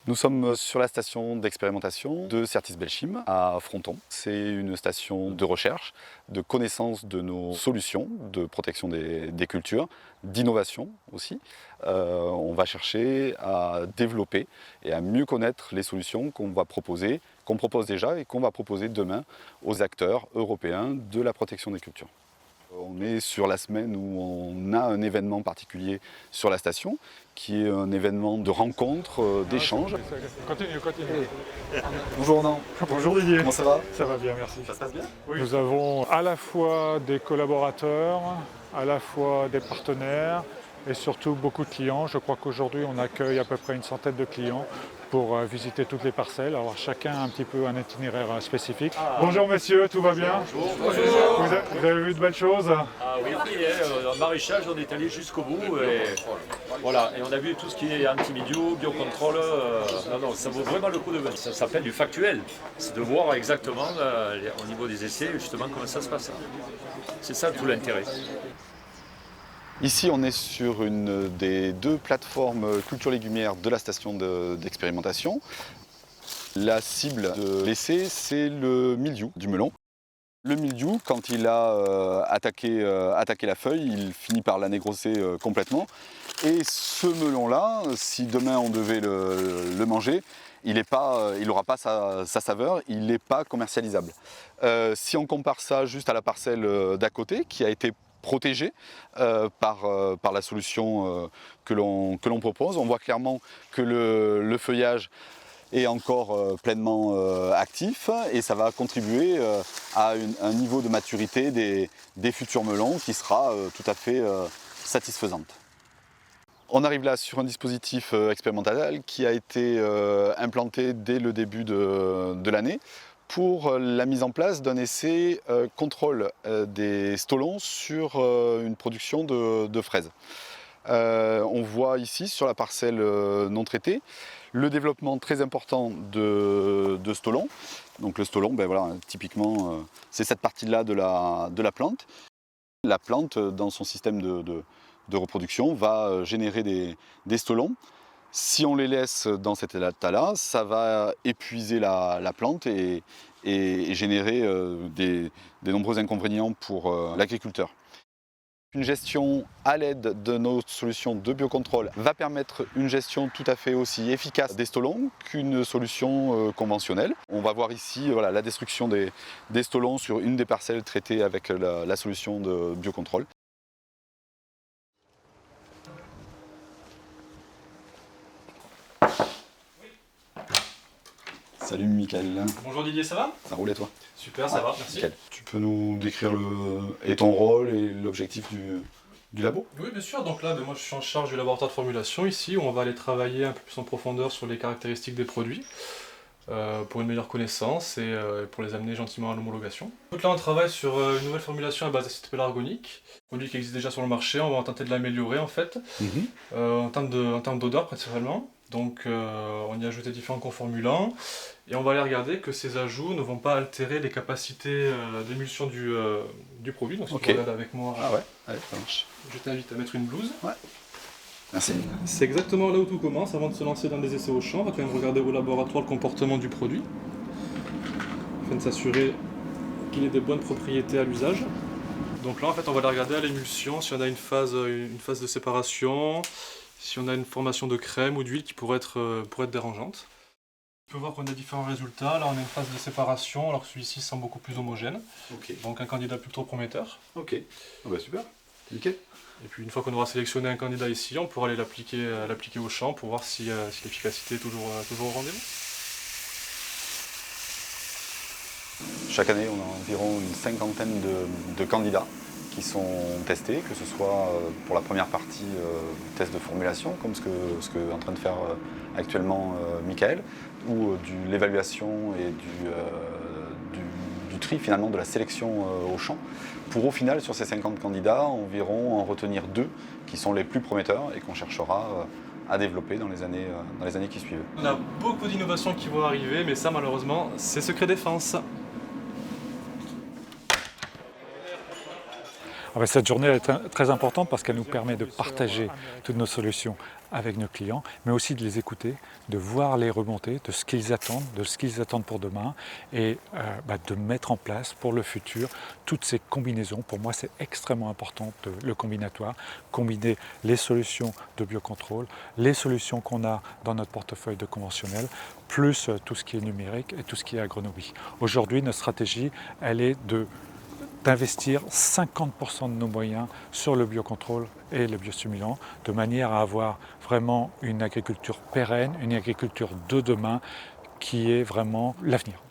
Nous sommes sur la station d'expérimentation de Certis Belchim à Fronton. C'est une station de recherche, de connaissance de nos solutions de protection des cultures, d'innovation aussi. On va chercher à développer et à mieux connaître les solutions qu'on propose déjà et qu'on va proposer demain aux acteurs européens de la protection des cultures. On est sur la semaine où on a un événement particulier sur la station, qui est un événement de rencontre, d'échange. Continue. Bonjour Ronan. Bonjour Didier. Comment ça va? Ça va bien, merci. Ça se passe bien? Oui. Nous avons à la fois des collaborateurs, à la fois des partenaires et surtout beaucoup de clients. Je crois qu'aujourd'hui on accueille à peu près une centaine de clients pour visiter toutes les parcelles. Alors chacun a un petit peu un itinéraire spécifique. Bonjour messieurs, tout va bien? Bonjour. Vous avez vu de belles choses? Ah oui, en maraîchage, on est allé jusqu'au bout et voilà, et on a vu tout ce qui est anti-milieu, biocontrôle. Non, ça vaut vraiment le coup de venir. Ça s'appelle du factuel. C'est de voir exactement au niveau des essais justement comment ça se passe. C'est ça tout l'intérêt. Ici, on est sur une des deux plateformes culture légumière de la station d'expérimentation. La cible de l'essai, c'est le mildiou du melon. Le mildiou, quand il a attaqué la feuille, il finit par la négrosser complètement. Et ce melon-là, si demain on devait le manger, il n'aura pas sa saveur, il n'est pas commercialisable. Si on compare ça juste à la parcelle d'à côté, qui a été protégée par la solution que l'on propose, on voit clairement que le feuillage est encore pleinement actif et ça va contribuer à un niveau de maturité des futurs melons qui sera tout à fait satisfaisante. On arrive là sur un dispositif expérimental qui a été implanté dès le début de l'année pour la mise en place d'un essai contrôle des stolons sur une production de fraises. On voit ici sur la parcelle non traitée le développement très important de stolons. Donc le stolon, typiquement, c'est cette partie-là de la plante. La plante, dans son système de reproduction, va générer des stolons. Si on les laisse dans cet état-là, ça va épuiser la plante et générer des nombreux inconvénients pour l'agriculteur. Une gestion à l'aide de nos solutions de biocontrôle va permettre une gestion tout à fait aussi efficace des stolons qu'une solution conventionnelle. On va voir ici la destruction des stolons sur une des parcelles traitées avec la solution de biocontrôle. Salut Mickaël. Bonjour Didier, ça va? Ça roule et toi? Super, ça va, merci. Nickel. Tu peux nous décrire ton rôle et l'objectif du labo? Oui, bien sûr. Donc là, moi, je suis en charge du laboratoire de formulation ici, où on va aller travailler un peu plus en profondeur sur les caractéristiques des produits pour une meilleure connaissance et pour les amener gentiment à l'homologation. Donc là, on travaille sur une nouvelle formulation à base d'acide pélargonique, produit qui existe déjà sur le marché. On va tenter de l'améliorer en fait, en termes d'odeur principalement. Donc on y a ajouté différents conformulants et on va aller regarder que ces ajouts ne vont pas altérer les capacités d'émulsion du produit. Donc si tu regardes avec moi, Allez, ça marche. je t'invite à mettre une blouse. Ouais. Merci. C'est exactement là où tout commence. Avant de se lancer dans des essais au champ, on va quand même regarder au laboratoire le comportement du produit afin de s'assurer qu'il ait des bonnes propriétés à l'usage. Donc là en fait on va aller regarder à l'émulsion si on a une phase de séparation, si on a une formation de crème ou d'huile qui pourrait être dérangeante. On peut voir qu'on a différents résultats. Là on a une phase de séparation alors que celui-ci semble beaucoup plus homogène. Donc un candidat plutôt prometteur. Ok, super, nickel. Et puis une fois qu'on aura sélectionné un candidat ici, on pourra aller l'appliquer au champ pour voir si l'efficacité est toujours au rendez-vous. Chaque année, on a environ une cinquantaine de candidats qui sont testés, que ce soit pour la première partie test de formulation, comme ce que est en train de faire actuellement Mickaël, ou l'évaluation et du tri finalement de la sélection au champ, pour au final sur ces 50 candidats environ en retenir 2 qui sont les plus prometteurs et qu'on cherchera à développer dans les années qui suivent. On a beaucoup d'innovations qui vont arriver, mais ça malheureusement c'est secret défense. Cette journée est très importante parce qu'elle nous permet de partager toutes nos solutions avec nos clients, mais aussi de les écouter, de voir les remontées, de ce qu'ils attendent pour demain et de mettre en place pour le futur toutes ces combinaisons. Pour moi, c'est extrêmement important le combinatoire, combiner les solutions de biocontrôle, les solutions qu'on a dans notre portefeuille de conventionnel, plus tout ce qui est numérique et tout ce qui est agronomie. Aujourd'hui, notre stratégie, elle est d'investir 50% de nos moyens sur le biocontrôle et le biostimulant, de manière à avoir vraiment une agriculture pérenne, une agriculture de demain qui est vraiment l'avenir.